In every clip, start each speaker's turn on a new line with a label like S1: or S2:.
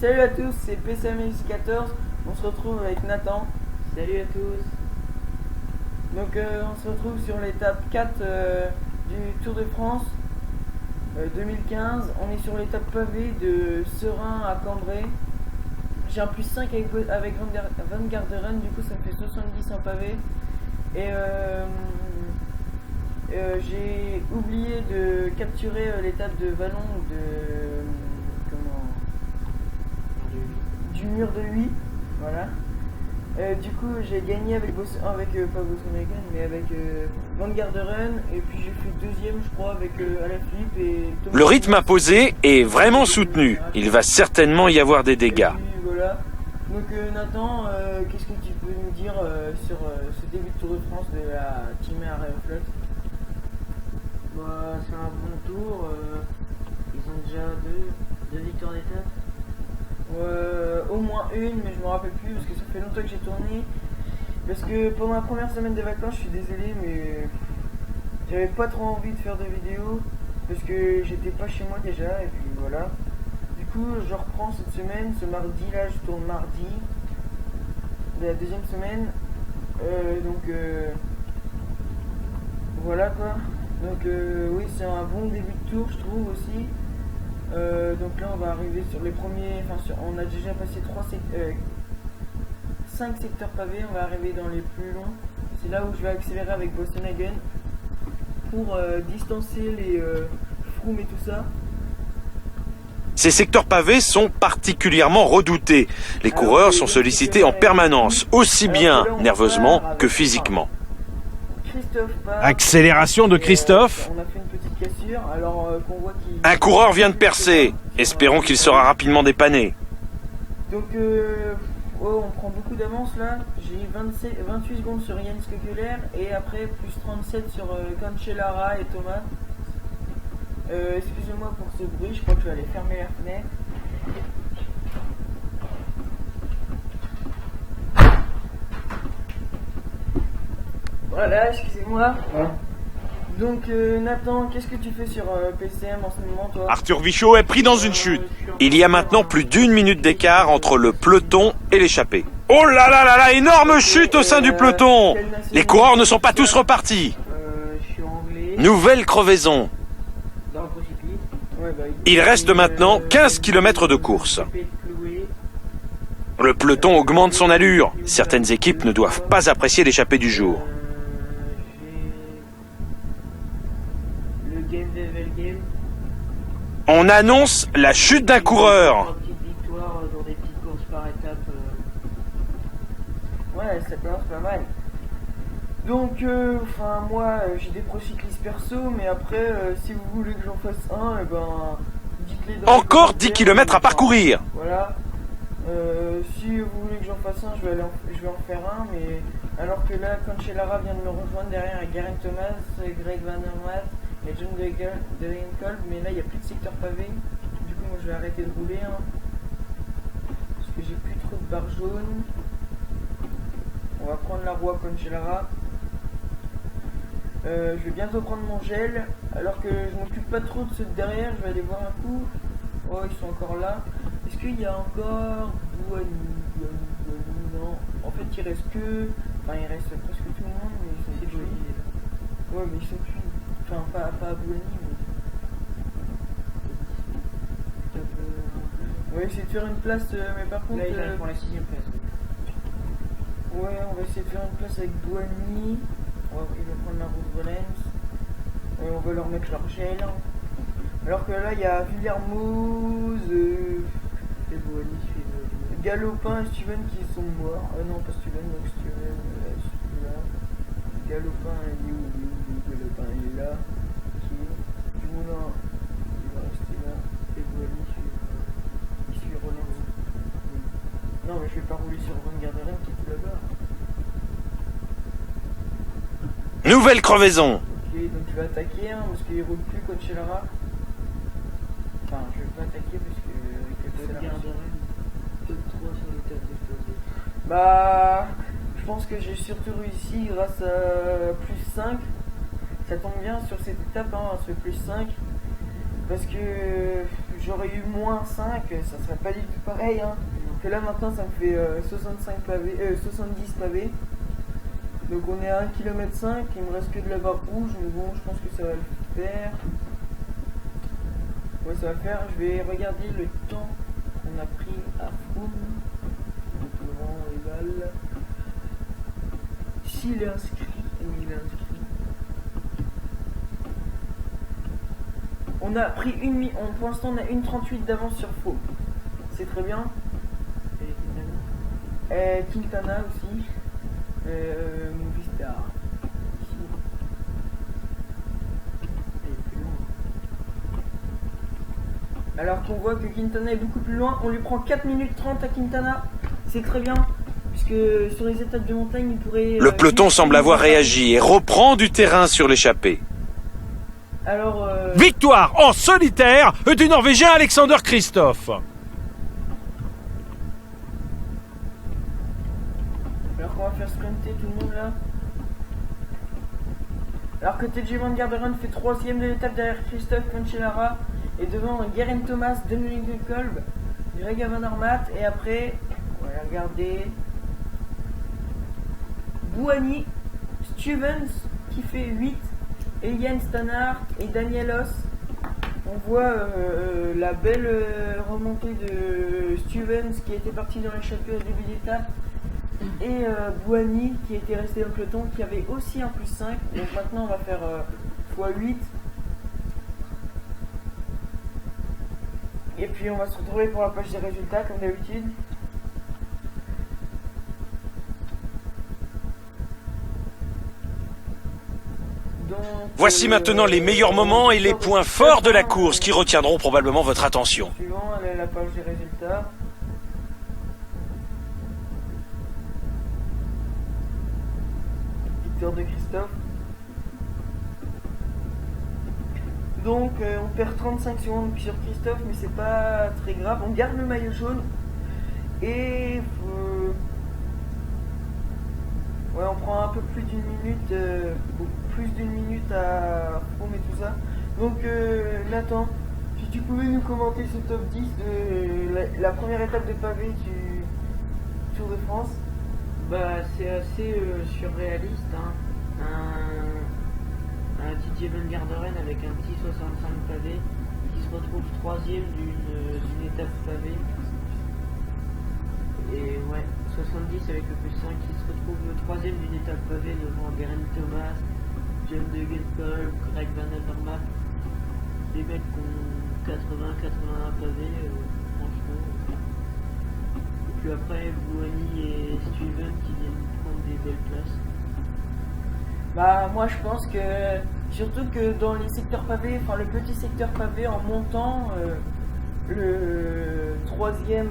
S1: Salut à tous, c'est PCMX14, on se retrouve avec Nathan.
S2: Salut à tous.
S1: Donc on se retrouve sur l'étape 4 du Tour de France 2015. On est sur l'étape pavée de Serein à Cambrai. J'ai un plus 5 avec Van Garderen, du coup ça me fait 70 en pavé. Et j'ai oublié de capturer l'étape de Vallon du mur de 8, voilà. Du coup j'ai gagné avec pas Bosson-Hagen mais avec Van Garderen, et puis j'ai fait deuxième je crois avec Alaphilippe et Thomas.
S3: Le rythme imposé est vraiment soutenu, il va certainement y avoir des dégâts.
S1: Puis, voilà. Donc Nathan, qu'est-ce que tu peux nous dire sur ce début de Tour de France de la Team Aeroflot?
S2: Bah, c'est un bon tour. Ils ont déjà deux victoires d'étape.
S1: Au moins une, mais je me rappelle plus parce que ça fait longtemps que j'ai tourné. Parce que pendant la première semaine des vacances, je suis désolé, mais j'avais pas trop envie de faire de vidéos parce que j'étais pas chez moi déjà, et puis voilà. Du coup, je reprends cette semaine, ce mardi là, je tourne mardi de la deuxième semaine. Voilà quoi. Donc oui, c'est un bon début de tour, je trouve aussi. Donc là on va arriver sur les premiers, on a déjà passé 5 secteurs pavés, on va arriver dans les plus longs. C'est là où je vais accélérer avec Bosson-Hagen pour distancer les Froome et tout ça.
S3: Ces secteurs pavés sont particulièrement redoutés. Les coureurs sont sollicités en permanence, aussi bien nerveusement que physiquement. Accélération de Christophe.
S1: On a fait une petite cassure, alors qu'on voit qu'il...
S3: Un coureur vient de percer. Espérons qu'il sera rapidement dépanné.
S1: Donc on prend beaucoup d'avance là. J'ai 28 secondes sur Yann Skekeler et après plus 37 sur Cancellara et Thomas. Excusez-moi pour ce bruit, je crois que je vais aller fermer la fenêtre. Voilà, excusez-moi.
S2: Ouais.
S1: Donc Nathan, qu'est-ce que tu fais sur PCM en ce moment toi?
S3: Arthur Vichot est pris dans une chute. Il y a maintenant plus d'1 minute d'écart entre le peloton et l'échappée. Oh là là là là, énorme chute au sein du peloton. Les coureurs ne sont pas tous repartis.
S2: Je suis anglais.
S3: Nouvelle crevaison.
S2: Dans le précipice.
S1: Ouais, bah,
S3: Il reste maintenant 15 km de course. Le peloton augmente son allure. Certaines équipes ne doivent pas apprécier l'échappée du jour.
S2: Le game level game.
S3: On annonce la chute d'un coureur.
S2: Une petite victoire dans des petites courses par étape.
S1: ouais, ça commence pas mal. Donc, moi, j'ai des pro-cyclistes perso, mais après, si vous voulez que j'en fasse un, dites-les dans les
S3: Encore 10
S1: commentaires.
S3: km à parcourir.
S1: Voilà. Si vous voulez que j'en fasse un, je vais en faire un, mais alors que là, Cancellara vient de me rejoindre derrière avec Geraint Thomas, Greg Van Aert et John Degenkolb, mais là, il n'y a plus de secteur pavé. Du coup, moi, je vais arrêter de rouler, hein, parce que j'ai plus trop de barres jaunes. On va prendre la roue à Cancellara. Je vais bientôt prendre mon gel, alors que je m'occupe pas trop de ceux de derrière, je vais aller voir un coup. Oh, ils sont encore là. Est-ce qu'il y a encore Bouhanni? Non. En fait, il reste que... Enfin, il reste presque tout le monde, mais ils sont plus. Ouais, mais ils sont plus. Enfin, pas Bouhanni, mais... On va essayer de faire une place, mais par contre...
S2: Là, il arrive pour la 6ème place.
S1: Ouais, on va essayer de faire une place avec Bouhanni. Il va prendre la route de Valence. On va leur mettre leur gel. Alors que là, il y a Villermoz,
S2: Et Bouhanni suit
S1: Galopin et Steven qui sont morts. Non, pas Steven, donc Steven, celui-là. Galopin, il est où? Galopin, il est là. Ok. Dumoulin, il va rester là.
S2: et Bouhanni
S1: Il suit Roland. Non, mais je vais pas rouler sur Van Garderen qui est tout là-bas.
S3: Nouvelle crevaison.
S1: Ok, donc je vais attaquer, hein, parce qu'il roule plus Cancellara. Enfin, je vais pas attaquer parce que
S2: top 3 sur l'étape explosée.
S1: Bah, je pense que j'ai surtout réussi grâce à plus 5. Ça tombe bien sur cette étape, hein, ce plus 5. Parce que j'aurais eu moins 5, ça serait pas du tout pareil. Hein. Que là maintenant ça me fait 65 pavés, 70 pavés. Donc on est à 1,5 km, il me reste que de la barre rouge, mais bon je pense que ça va le faire. Ouais ça va le faire, je vais regarder le temps qu'on a pris à Froome. Donc le vent égal. S'il est inscrit, oui il est inscrit. On a pris pour l'instant on a 1,38 d'avance sur Faux. C'est très bien. Et Quintana aussi. Movistar. Alors qu'on voit que Quintana est beaucoup plus loin, on lui prend 4 minutes 30 à Quintana. C'est très bien. Puisque sur les étapes de montagne, il pourrait...
S3: Le peloton semble avoir réagi et reprend du terrain sur l'échappée.
S1: Alors,
S4: Victoire en solitaire du Norvégien Alexander Kristoff.
S1: Alors qu'on va faire sprinter tout le monde là. Alors que TJ Van Garderen fait 3ème de l'étape derrière Christophe Cancellara. Et devant Geraint Thomas, Dominic Kolb, Greg Van Avermaet. Et après, on va regarder Bouhanni, Stevens qui fait 8. Et Jens Stannard et Daniel Oss. On voit la belle remontée de Stevens qui était parti dans l'échappée au début d'étape. Et Bouhanni qui était resté dans le peloton qui avait aussi un plus 5. Donc maintenant on va faire x8. Et puis on va se retrouver pour la page des résultats comme d'habitude.
S3: Voici maintenant les meilleurs moments et les points forts de la course qui retiendront probablement votre attention.
S1: Suivant, elle est la page des résultats. Victoire de Christophe. Donc on perd 35 secondes sur Christophe, mais c'est pas très grave. On garde le maillot jaune. Et ouais, on prend un peu plus d'une minute, plus d'une minute à Froome et tout ça. Donc Nathan, si tu pouvais nous commenter ce top 10 de la première étape de pavé du Tour de France.
S2: Bah c'est assez surréaliste, hein. Un TJ Van Garderen avec un petit 65 pavé qui se retrouve 3ème d'une étape pavée. Et ouais, 70 avec le plus 5 qui se retrouve 3ème d'une étape pavée devant Geraint Thomas, John Degenkolb, Greg Van Avermaet. Des mecs qui ont 80-81 pavés, franchement. Et puis après, Bouhanni et Steven qui viennent prendre des belles places.
S1: Bah moi je pense que, surtout que dans les secteurs pavés, enfin le petit secteur pavé en montant, le troisième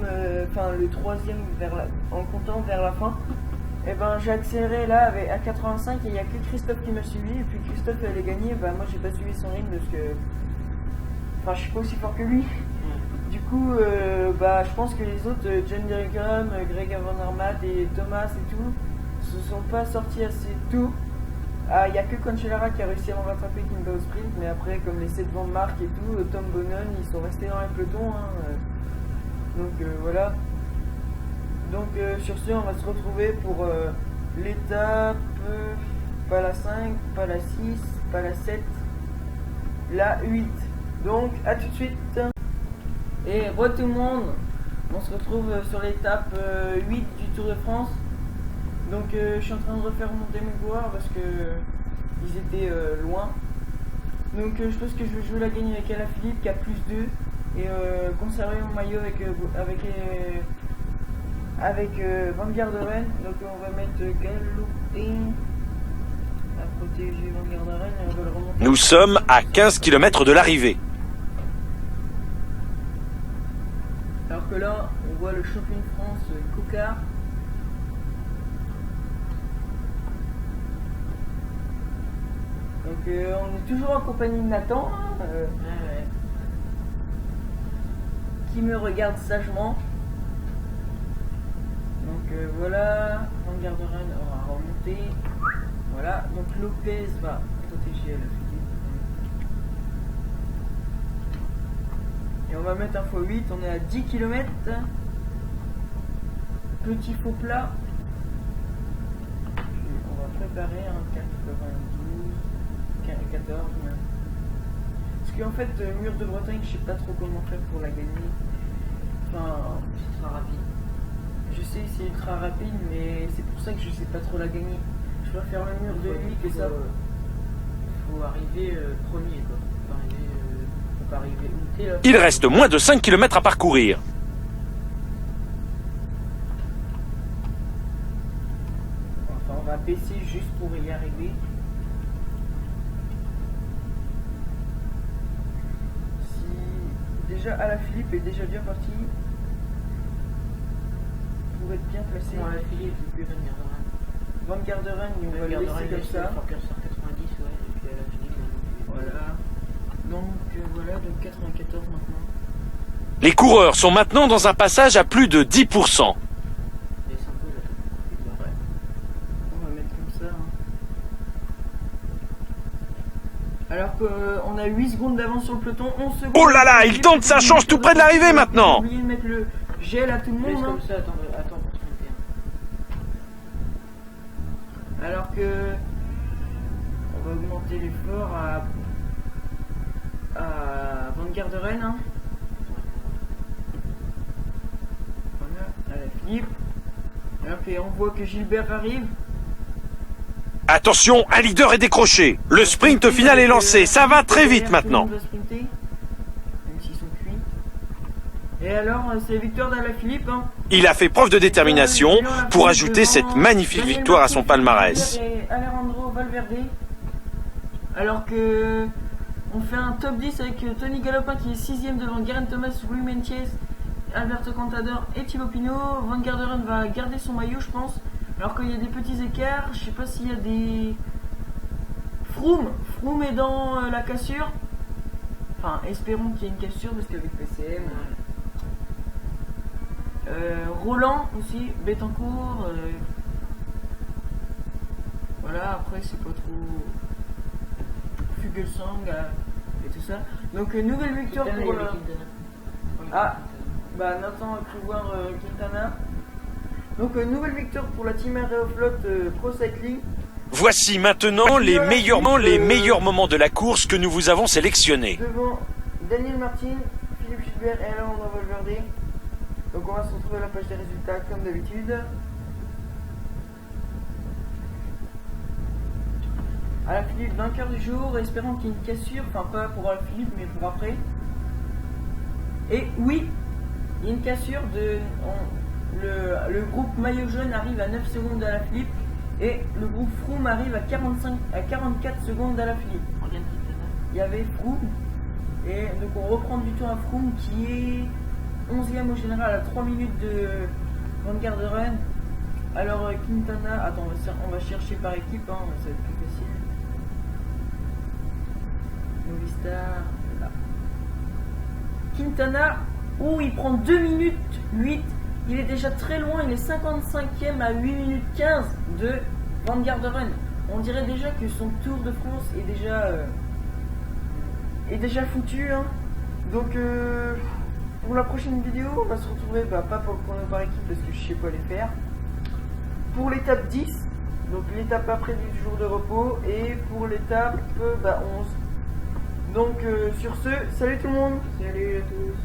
S1: en comptant vers la fin, et ben j'ai accéléré là à 85 et il n'y a que Christophe qui m'a suivi, et puis Christophe allait gagner, bah moi j'ai pas suivi son rythme parce que, enfin je suis pas aussi fort que lui. Du coup bah je pense que les autres, John Degenkolb, Greg Van Avermaet et Thomas et tout, se sont pas sortis assez tôt. Il n'y a que Cancellara qui a réussi à me rattraper qui me bat au sprint, mais après comme les 7 Van Mark et tout, Tom Bonnen, ils sont restés dans les pelotons, hein, donc voilà. Donc sur ce on va se retrouver pour l'étape, pas la 5, pas la 6, pas la 7, la 8. Donc à tout de suite. Et bon tout le monde, on se retrouve sur l'étape 8 du Tour de France. Donc je suis en train de refaire monter mes coureurs parce que ils étaient loin. Donc je pense que je vais jouer la gagne avec Alaphilippe qui a plus 2 et conserver mon maillot avec Van Garderen. Donc on va mettre Galopin à protéger Van Garderen et on va le remonter.
S3: Nous sommes à 15 km de l'arrivée.
S1: Alors que là on voit le champion de France Cocard. Donc on est toujours en compagnie de Nathan, qui me regarde sagement. Donc voilà, Van Garderen aura remonté. Voilà, donc Lopez va protéger la fille. Et on va mettre un x8, on est à 10 km. Petit faux plat. On va préparer un 92, 14 même. Parce qu'en fait, Mur de Bretagne, je sais pas trop comment faire pour la gagner. Enfin,
S2: C'est très rapide.
S1: je sais que c'est ultra rapide, mais c'est pour ça que je sais pas trop la gagner. Je dois faire le mur de lui que ça.
S2: Faut arriver premier quoi. Faut pas arriver où t'es là.
S3: Il reste moins de 5 km à parcourir.
S1: Enfin, on va baisser juste pour y arriver. Si déjà Alaphilippe est déjà bien parti pour être bien placé.
S2: Non, la Philippe et puis Van Garderen.
S1: Van Garderen, on va le laisser comme ça.
S2: Forker sur 90, ouais. Et puis la Philippe,
S1: Voilà. Donc voilà, donc 94 maintenant.
S3: Les coureurs sont maintenant dans un passage à plus de 10%.
S2: laisse un peu là.
S1: Ouais. On va mettre comme ça. Alors qu'on a 8 secondes d'avance sur le peloton, 11 secondes.
S3: Oh là là, il tente sa chance tout près de l'arrivée maintenant.
S1: Oubliez de mettre le gel à tout le
S2: Laisse
S1: monde.
S2: comme ça, attends pour 31.
S1: Alors que on va augmenter l'effort à Van Garderen. Hein. Voilà, à la Philippe. Alors qu'on voit que Gilbert arrive.
S3: Attention, un leader est décroché. Le sprint final est lancé, ça va très vite maintenant.
S1: Tout le monde va sprinter, même s'ils sont cuits. Et alors, c'est la victoire d'Alaphilippe. Hein.
S3: Il a fait preuve de détermination pour ajouter cette magnifique victoire à son palmarès.
S1: Et Alejandro Valverde. Alors que on fait un top 10 avec Tony Galopin qui est 6ème devant Geraint Thomas, Rui Meintjes, Alberto Contador et Thibaut Pinot. Van Garderen va garder son maillot, je pense. Alors qu'il y a des petits écarts, je sais pas s'il y a des... Froome est dans la cassure. Enfin, espérons qu'il y ait une cassure parce qu'avec PCM... Roland aussi, Bettencourt. Voilà, après c'est pas trop... Fuglsang et tout ça. Donc nouvelle victoire pour... Ah, bah Nathan a cru voir Quintana. Donc nouvelle victoire pour la team Aeroflot Pro Cycling.
S3: Voici maintenant les meilleurs moments de la course que nous vous avons sélectionnés.
S1: Devant Daniel Martin, Philippe Gilbert et Alejandro Valverde. Donc on va se retrouver à la page des résultats comme d'habitude. Alaphilippe vainqueur du jour, espérant qu'il y ait une cassure, enfin pas pour Alaphilippe mais pour après. Et oui, il y a une cassure de... Le groupe maillot jaune arrive à 9 secondes d'Alaphilippe et le groupe Froome arrive à 44 secondes d'Alaphilippe. Il y avait Froome et donc on reprend du temps à Froome qui est 11ème au général à 3 minutes de Van Garderen. Alors Quintana, attends on va chercher par équipe, hein, ça va être plus facile. Movistar, là. Quintana, il prend 2 minutes 8. Il est déjà très loin, il est 55ème à 8 minutes 15 de Van Garderen. On dirait déjà que son Tour de France est déjà foutu. Hein. Donc pour la prochaine vidéo, on va se retrouver, pas pour le chrono par équipe parce que je sais pas les faire. Pour l'étape 10, donc l'étape après du jour de repos, et pour l'étape 11. Donc sur ce, salut tout le monde.
S2: Salut à tous.